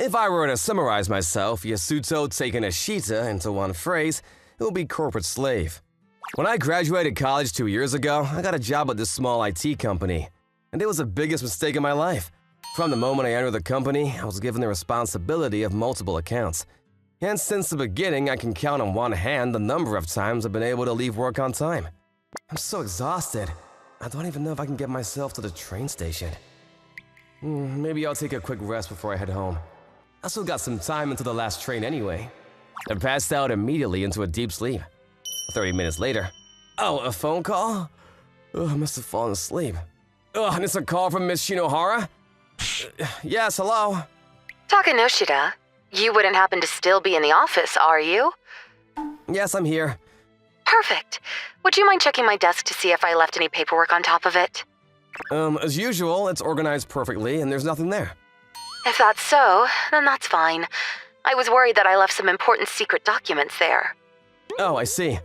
If I were to summarize myself, Yasuto taking Ashita into one phrase, it would be corporate slave. When I graduated college 2 years ago, I got a job at this small IT company, and it was the biggest mistake in my life. From the moment I entered the company, I was given the responsibility of multiple accounts. And since the beginning, I can count on one hand the number of times I've been able to leave work on time. I'm so exhausted. I don't even know if I can get myself to the train station. Maybe I'll take a quick rest before I head home. I still got some time until the last train anyway. I passed out immediately into a deep sleep. 30 minutes later. Oh, a phone call? I must have fallen asleep. And it's a call from Miss Shinohara? Yes, hello? Takanoshita, you wouldn't happen to still be in the office, are you? Yes, I'm here. Perfect. Would you mind checking my desk to see if I left any paperwork on top of it? As usual, it's organized perfectly and there's nothing there. If that's so, then that's fine. I was worried that I left some important secret documents there. Oh, I see.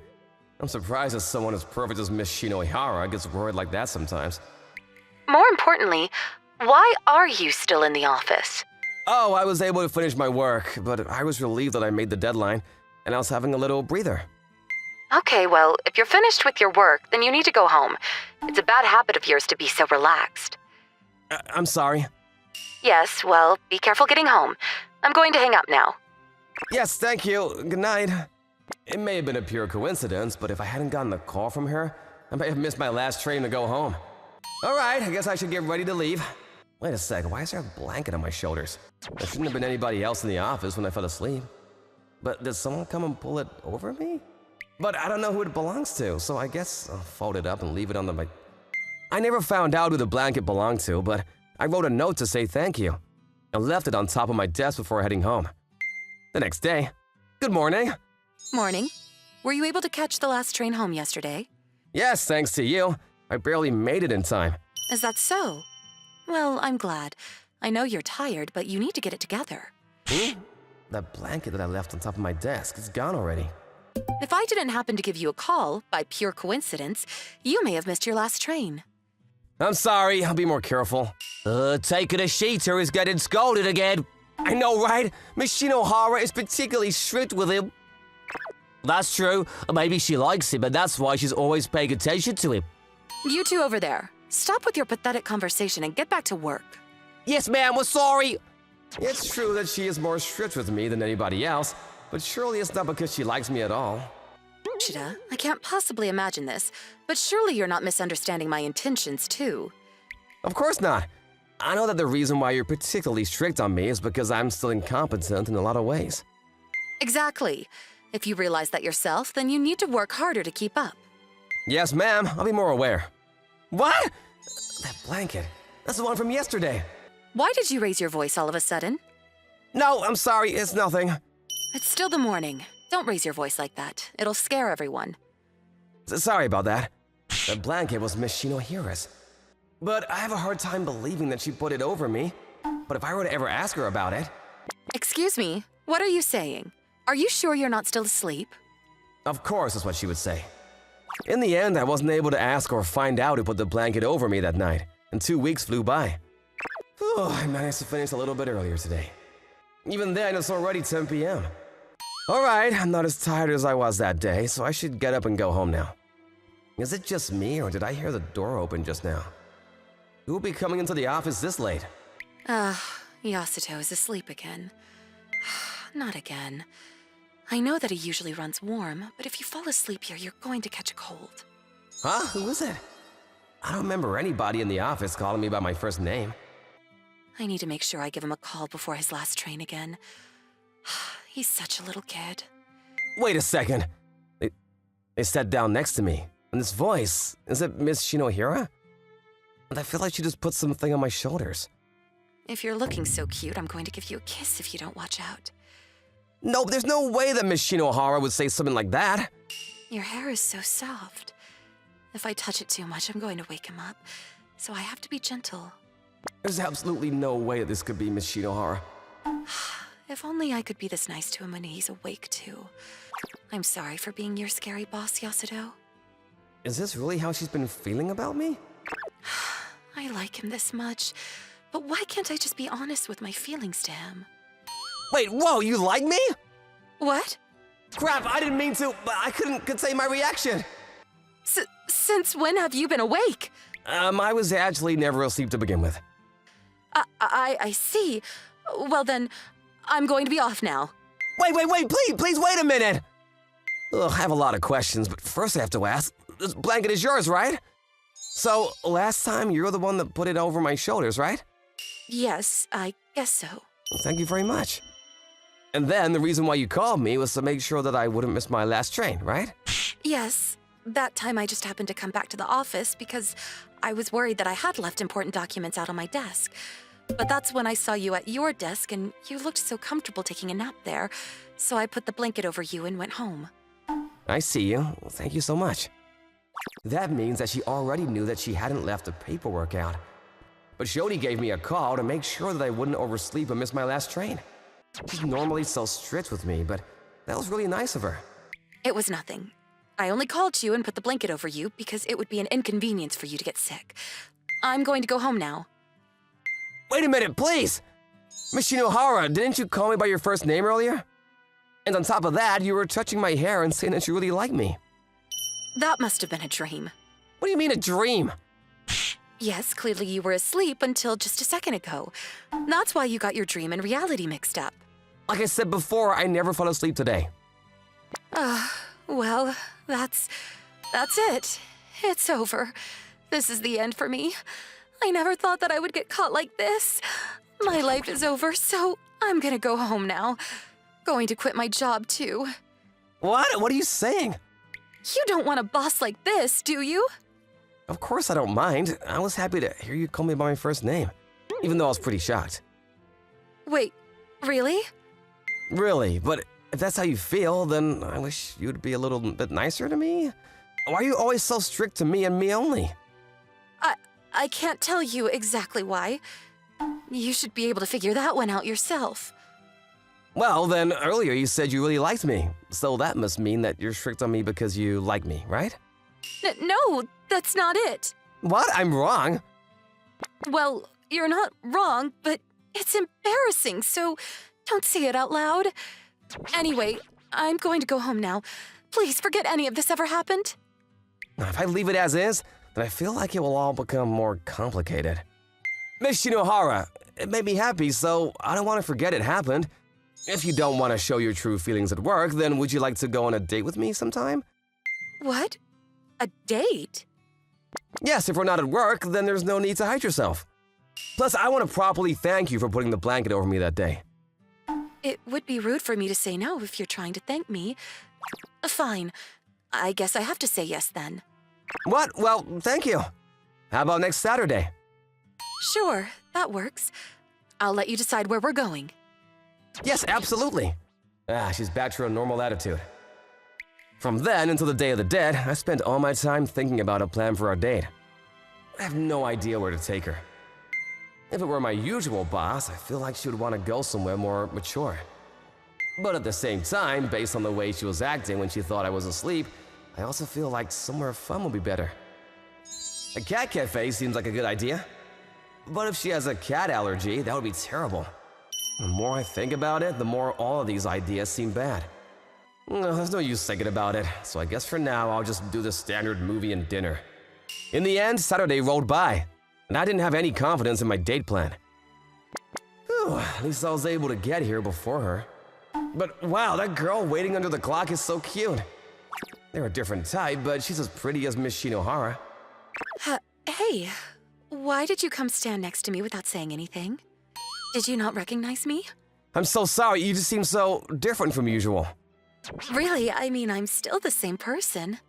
I'm surprised that someone as perfect as Miss Shinohara gets worried like that sometimes. More importantly, why are you still in the office? Oh, I was able to finish my work, but I was relieved that I made the deadline, and I was having a little breather. Okay, well, if you're finished with your work, then you need to go home. It's a bad habit of yours to be so relaxed. I'm sorry. Yes, well, be careful getting home. I'm going to hang up now. Yes, thank you. Good night. It may have been a pure coincidence, but if I hadn't gotten a call from her, I might have missed my last train to go home. All right, I guess I should get ready to leave. Wait a sec, why is there a blanket on my shoulders? There shouldn't have been anybody else in the office when I fell asleep. But did someone come and pull it over me? But I don't know who it belongs to, so I guess I'll fold it up and leave it on the... I never found out who the blanket belonged to, but I wrote a note to say thank you. I left it on top of my desk before heading home. The next day. Good morning. Morning. Were you able to catch the last train home yesterday? Yes, thanks to you. I barely made it in time. Is that so? Well, I'm glad. I know you're tired, but you need to get it together. That blanket that I left on top of my desk is gone already. If I didn't happen to give you a call, by pure coincidence, you may have missed your last train. I'm sorry, I'll be more careful. Takanoshita is getting scolded again. I know, right? Miss Shinohara is particularly strict with him. That's true. Maybe she likes him, and that's why she's always paying attention to him. You two over there, stop with your pathetic conversation and get back to work. Yes, ma'am, we're sorry. It's true that she is more strict with me than anybody else, but surely it's not because she likes me at all. Shida, I can't possibly imagine this, but surely you're not misunderstanding my intentions, too. Of course not. I know that the reason why you're particularly strict on me is because I'm still incompetent in a lot of ways. Exactly. If you realize that yourself, then you need to work harder to keep up. Yes, ma'am, I'll be more aware. What? That blanket. That's the one from yesterday. Why did you raise your voice all of a sudden? No, I'm sorry, it's nothing. It's still the morning. Don't raise your voice like that. It'll scare everyone. Sorry about that. That blanket was Miss Shinohira's. But I have a hard time believing that she put it over me. But if I were to ever ask her about it... Excuse me, what are you saying? Are you sure you're not still asleep? Of course is what she would say. In the end, I wasn't able to ask or find out who put the blanket over me that night, and 2 weeks flew by. I managed to finish a little bit earlier today. Even then, it's already 10 p.m. Alright, I'm not as tired as I was that day, so I should get up and go home now. Is it just me, or did I hear the door open just now? Who will be coming into the office this late? Yasuto is asleep again. Not again. I know that he usually runs warm, but if you fall asleep here, you're going to catch a cold. Huh? Who is it? I don't remember anybody in the office calling me by my first name. I need to make sure I give him a call before his last train again. He's such a little kid. Wait a second. They sat down next to me, and this voice, is it Miss Shinohira? And I feel like she just put something on my shoulders. If you're looking so cute, I'm going to give you a kiss if you don't watch out. No, there's no way that Miss Shinohara would say something like that. Your hair is so soft. If I touch it too much, I'm going to wake him up. So I have to be gentle. There's absolutely no way that this could be Miss Shinohara. If only I could be this nice to him when he's awake, too. I'm sorry for being your scary boss, Yasuto. Is this really how she's been feeling about me? I like him this much, but why can't I just be honest with my feelings to him? Wait, whoa, you like me? What? Crap, I didn't mean to, but I couldn't contain my reaction. Since when have you been awake? I was actually never asleep to begin with. I see. Well then, I'm going to be off now. Wait, please wait a minute. Ugh, I have a lot of questions, but first I have to ask, this blanket is yours, right? So, last time you were the one that put it over my shoulders, right? Yes, I guess so. Well, thank you very much. And then the reason why you called me was to make sure that I wouldn't miss my last train, right? Yes, that time I just happened to come back to the office because I was worried that I had left important documents out on my desk. But that's when I saw you at your desk and you looked so comfortable taking a nap there, so I put the blanket over you and went home. I see you. Well, thank you so much. That means that she already knew that she hadn't left the paperwork out. But Jody gave me a call to make sure that I wouldn't oversleep and miss my last train. She's normally so strict with me, but that was really nice of her. It was nothing. I only called you and put the blanket over you because it would be an inconvenience for you to get sick. I'm going to go home now. Wait a minute, please! Miss Shinohara, didn't you call me by your first name earlier? And on top of that, you were touching my hair and saying that you really like me. That must have been a dream. What do you mean a dream? Yes, clearly you were asleep until just a second ago. That's why you got your dream and reality mixed up. Like I said before, I never fell asleep today. Well, that's it. It's over. This is the end for me. I never thought that I would get caught like this. My life is over, so I'm gonna go home now. Going to quit my job, too. What? What are you saying? You don't want a boss like this, do you? Of course I don't mind. I was happy to hear you call me by my first name, even though I was pretty shocked. Wait, really? Really, but if that's how you feel, then I wish you'd be a little bit nicer to me. Why are you always so strict to me and me only? I can't tell you exactly why. You should be able to figure that one out yourself. Well, then earlier you said you really liked me, so that must mean that you're strict on me because you like me, right? No, that's not it. What? I'm wrong? Well, you're not wrong, but it's embarrassing, so don't say it out loud. Anyway, I'm going to go home now. Please forget any of this ever happened. If I leave it as is, then I feel like it will all become more complicated. Miss Shinohara, it made me happy, so I don't want to forget it happened. If you don't want to show your true feelings at work, then would you like to go on a date with me sometime? What? A date? Yes, if we're not at work, then there's no need to hide yourself. Plus, I want to properly thank you for putting the blanket over me that day. It would be rude for me to say no if you're trying to thank me. Fine. I guess I have to say yes then. What? Well, thank you. How about next Saturday? Sure, that works. I'll let you decide where we're going. Yes, absolutely. She's back to her normal attitude. From then until the Day of the Dead, I spent all my time thinking about a plan for our date. I have no idea where to take her. If it were my usual boss, I feel like she would want to go somewhere more mature. But at the same time, based on the way she was acting when she thought I was asleep, I also feel like somewhere fun would be better. A cat cafe seems like a good idea. But if she has a cat allergy, that would be terrible. The more I think about it, the more all of these ideas seem bad. There's no use thinking about it, so I guess for now I'll just do the standard movie and dinner. In the end, Saturday rolled by, and I didn't have any confidence in my date plan. Whew, at least I was able to get here before her. But wow, that girl waiting under the clock is so cute. They're a different type, but she's as pretty as Miss Shinohara. Hey, why did you come stand next to me without saying anything? Did you not recognize me? I'm so sorry, you just seem so different from usual. Really, I mean, I'm still the same person.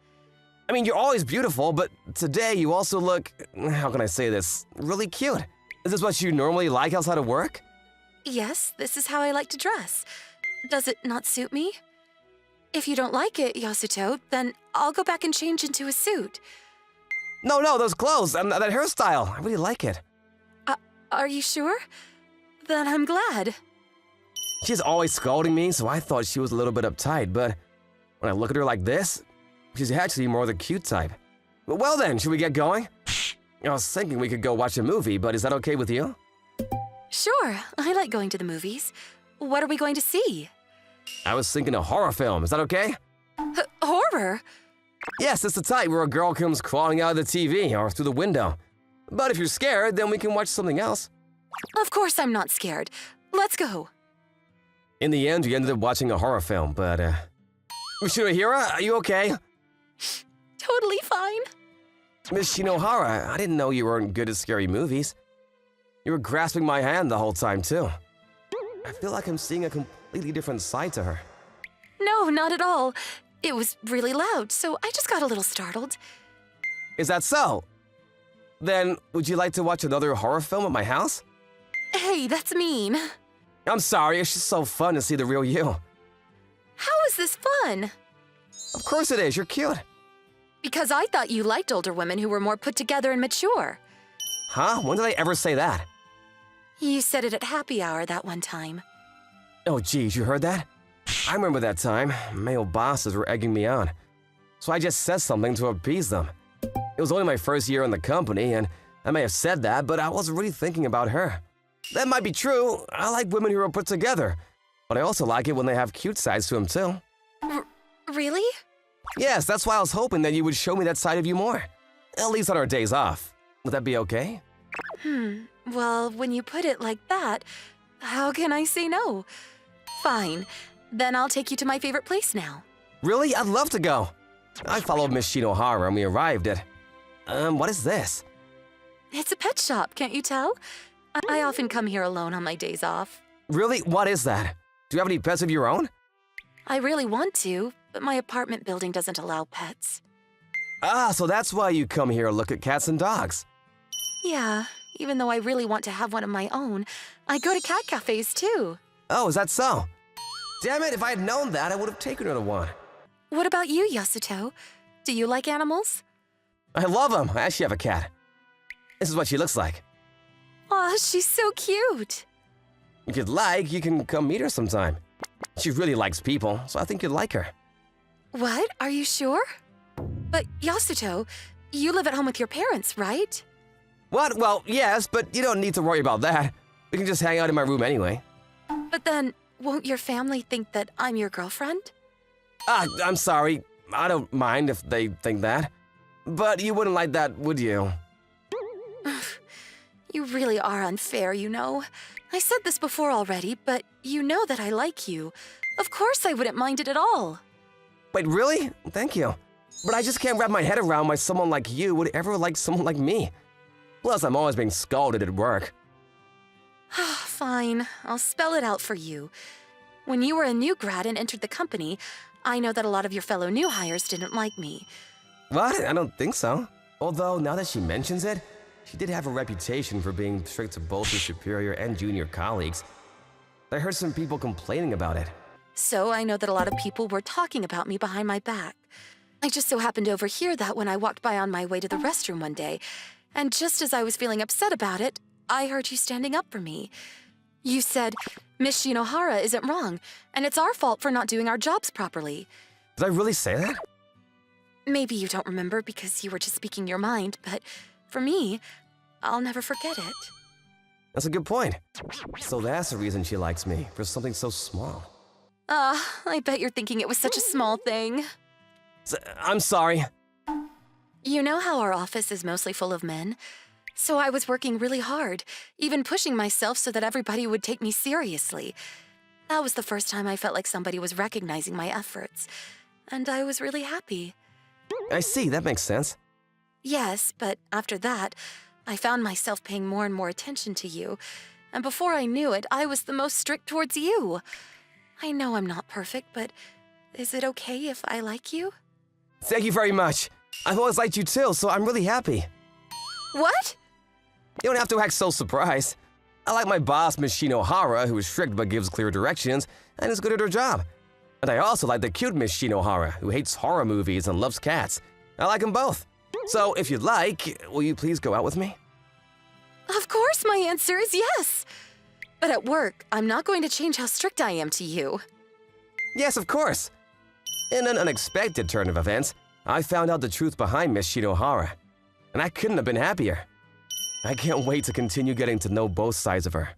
I mean, you're always beautiful, but today you also look, how can I say this, really cute. Is this what you normally like outside of work? Yes, this is how I like to dress. Does it not suit me? If you don't like it, Yasuto, then I'll go back and change into a suit. No, those clothes, that hairstyle, I really like it. Are you sure? Then I'm glad. She's always scolding me, so I thought she was a little bit uptight, but when I look at her like this, she's actually more the cute type. Well then, should we get going? I was thinking we could go watch a movie, but is that okay with you? Sure, I like going to the movies. What are we going to see? I was thinking a horror film. Is that okay? Horror? Yes, it's the type where a girl comes crawling out of the TV or through the window. But if you're scared, then we can watch something else. Of course I'm not scared. Let's go. In the end, we ended up watching a horror film, but, Shinohara, are you okay? Totally fine. Miss Shinohara, I didn't know you weren't good at scary movies. You were grasping my hand the whole time, too. I feel like I'm seeing a completely different side to her. No, not at all. It was really loud, so I just got a little startled. Is that so? Then, would you like to watch another horror film at my house? Hey, that's mean. I'm sorry, it's just so fun to see the real you. How is this fun? Of course it is, you're cute. Because I thought you liked older women who were more put together and mature. Huh? When did I ever say that? You said it at happy hour that one time. Oh geez, you heard that? I remember that time. Male bosses were egging me on. So I just said something to appease them. It was only my first year in the company, and I may have said that, but I wasn't really thinking about her. That might be true. I like women who are put together. But I also like it when they have cute sides to them, too. Really? Yes, that's why I was hoping that you would show me that side of you more. At least on our days off. Would that be okay? Well, when you put it like that, how can I say no? Fine. Then I'll take you to my favorite place now. Really? I'd love to go. I followed Miss Shinohara and we arrived at… what is this? It's a pet shop, can't you tell? I often come here alone on my days off. Really? What is that? Do you have any pets of your own? I really want to, but my apartment building doesn't allow pets. Ah, so that's why you come here to look at cats and dogs. Yeah, even though I really want to have one of my own, I go to cat cafes too. Oh, is that so? Damn it, if I had known that, I would have taken her to one. What about you, Yasuto? Do you like animals? I love them. I actually have a cat. This is what she looks like. Aw, she's so cute. If you'd like, you can come meet her sometime. She really likes people, so I think you'd like her. What? Are you sure? But Yasuto, you live at home with your parents, right? What? Well, yes, but you don't need to worry about that. We can just hang out in my room anyway. But then, won't your family think that I'm your girlfriend? I'm sorry. I don't mind if they think that. But you wouldn't like that, would you? You really are unfair, you know. I said this before already, but you know that I like you. Of course I wouldn't mind it at all. Wait, really? Thank you. But I just can't wrap my head around why someone like you would ever like someone like me. Plus, I'm always being scolded at work. Fine, I'll spell it out for you. When you were a new grad and entered the company, I know that a lot of your fellow new hires didn't like me. What? I don't think so. Although, now that she mentions it, she did have a reputation for being strict to both her superior and junior colleagues. I heard some people complaining about it. So I know that a lot of people were talking about me behind my back. I just so happened to overhear that when I walked by on my way to the restroom one day. And just as I was feeling upset about it, I heard you standing up for me. You said, Miss Shinohara isn't wrong, and it's our fault for not doing our jobs properly. Did I really say that? Maybe you don't remember because you were just speaking your mind, but for me, I'll never forget it. That's a good point. So that's the reason she likes me, for something so small. I bet you're thinking it was such a small thing. I'm sorry. You know how our office is mostly full of men? So I was working really hard, even pushing myself so that everybody would take me seriously. That was the first time I felt like somebody was recognizing my efforts, and I was really happy. I see, that makes sense. Yes, but after that, I found myself paying more and more attention to you, and before I knew it, I was the most strict towards you. I know I'm not perfect, but is it okay if I like you? Thank you very much. I've always liked you too, so I'm really happy. What? You don't have to act so surprised. I like my boss, Miss Shinohara, who is strict but gives clear directions and is good at her job. And I also like the cute Miss Shinohara, who hates horror movies and loves cats. I like them both. So if you'd like, will you please go out with me? Of course my answer is yes. But at work, I'm not going to change how strict I am to you. Yes, of course. In an unexpected turn of events, I found out the truth behind Miss Shinohara, and I couldn't have been happier. I can't wait to continue getting to know both sides of her.